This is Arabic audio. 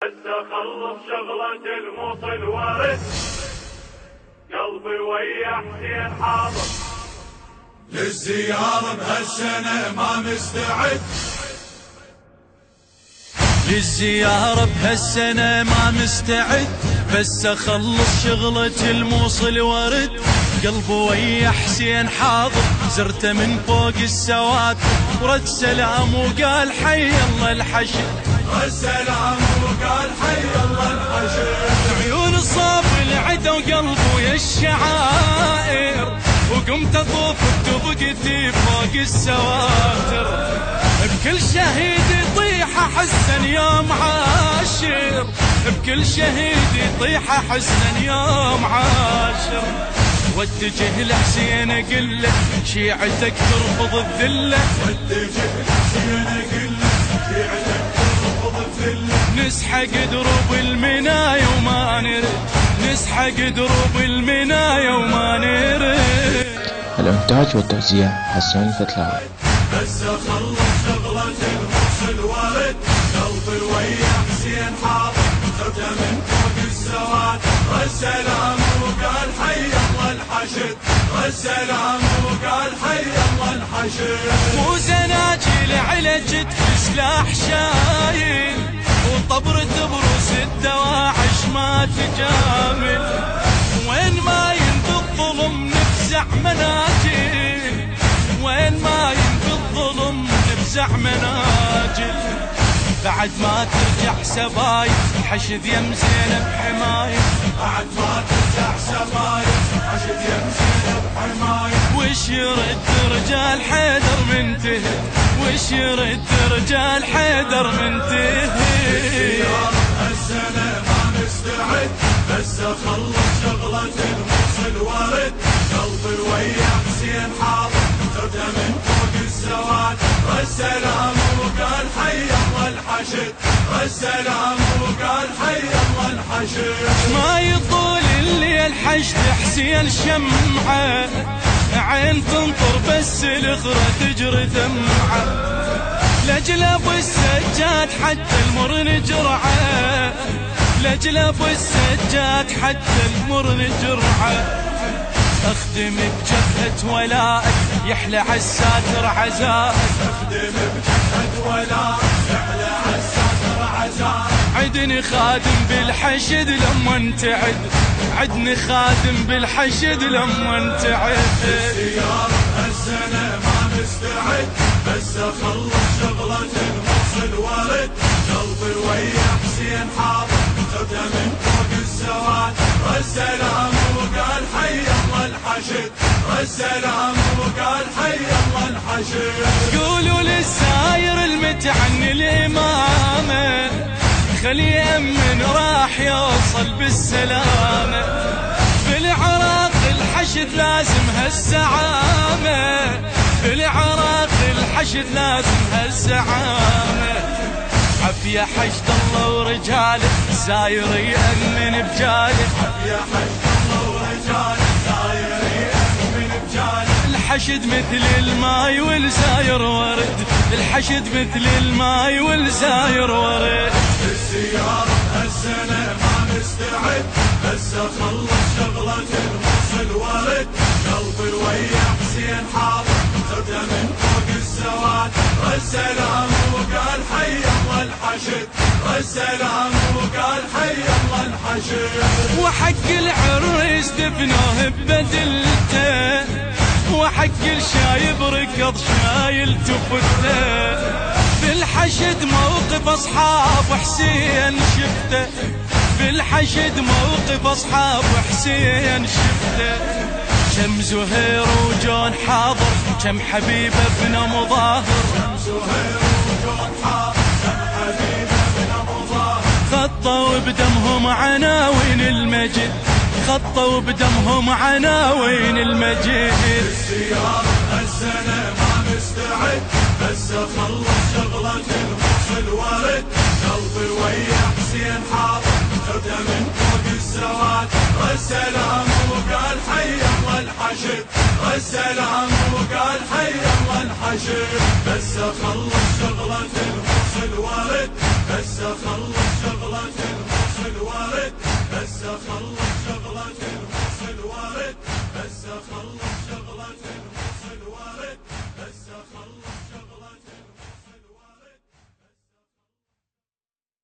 بس اخلص شغلة الموصل وارد، قلبي ويا حسين حاضر للزيارة بهالسنة ما مستعد، للزيارة بهالسنة ما مستعد، بس اخلص شغلة الموصل ورد، قلبي ويا حسين حاضر، زرته من فوق السواد ورد سلام وقال حي الله الحشد، رد سلام وقال حي الله الحشد، عيون صاب العدا وقلبه يا الشعائر، وقمت اطوف بتبقتي فوق السواتر، بكل شهيد يطيح حسن يوم عاشر، بكل شهيد يطيح حسن يوم عاشر، واتجه لحسين اقول له شيعتك ترفض الذله، واتجه لحسين اقول له شيعتك ترفض الذله، نسحق دروب المنايا وما نرد، نسحق دروب المنايا وما نرد. الإنتاج والتوزيع حسين الفتلاوي. بس اخلص شغلة الموصل ورد، قلبي ويا حسين حاضر، زرته من فوق السواد، رد سلام وقال حي الله الحشد، رد سلام وقال حي الله الحشد، مو زناجيل علجت سلاح شايل، وطبرة بروس الدواعش ما تجامل، وين ما ينبي الظلم نفزع مناجل، وين ما ينبي الظلم نفزع مناجل، بعد ما ترجع سبايل حشد يم زينب حمايل، بعد ما ترجع سبايل حشد يم زينب حمايل، وش يرد رجال حيدر من تهد، وش يرد رجال حيدر من تهد. الزيارة هالسنة ما مستعد، بس اخلص شغلة الموصل ورد، قلبي ويا حسين حاضر، زرته من فوق السواد، رد سلام وقال حي الله الحشد، رد سلام وقال حي الله الحشد، ما يطول الليل حشد حسين شمعة، عين تنطر بس الاخرى تجري دمعة، لاجل ابو السجاد حتى المر نجرعه، لاجل ابو السجاد حتى المر نجرعه، اخدم بجبهة ولائك يحلى عالساتر عزائك، اخدم بجبهة ولائك يحلى عالساتر عزائك، عدني خادم بالحشد لما انتعد، عدني خادم بالحشد لما انتعد. الزيارة هالسنة ما مستعد، بس اخلص شغلة الموصل ورد، قلبي ويا حسين حاضر، زرته من فوق السواد، رد سلام وقال حي الله الحشد، رد سلام وقال حي الله الحشد، قولوا للساير المتعني الإمامة، خلي يأمن راح يوصل بالسلامة، في العراق الحشد لازم هالزعامة، في العراق الحشد لازم هالزعامة، عافية حشد الله ورجاله ساير يأمن بجاله، عافية حشد الله ورجاله ساير يأمن بجاله، الحشد مثل الماي والزاير ورد، الحشد مثل الماي والزاير ورد. الزيارة هالسنة ما مستعد، بس اخلص شغلة الموصل ورد، قلبي ويا حسين حاضر، زرته من فوق السواد، رد سلام وقال حي الله الحشد، رد سلام وقال حي الله الحشد، وحق العريس دفنوه ببدلته، وحق الشايب ركض شايل تفته، في الحشد موقف اصحاب حسين شفته، في الحشد موقف اصحاب حسين شفته، كم زهير وجون حاضر، كم حبيبه ابن مظاهر، كم زهير وجون حاضر، كم حبيبه ابن مظاهر، خطوا بدمهم عناوين المجد، خطوا بدمهم عناوين المجد. الزيارة هالسنة ما مستعد، بس اخلص شغلة الموصل ورد، قلبي ويا حسين حاضر، زرته من فوق السواد، رد سلام وقال حي الله الحشد، رد سلام وقال حي الله الحشد، بس اخلص شغلة الموصل ورد، بس اخلص شغلة اخلص شغلة الموصل وارد، بس اخلص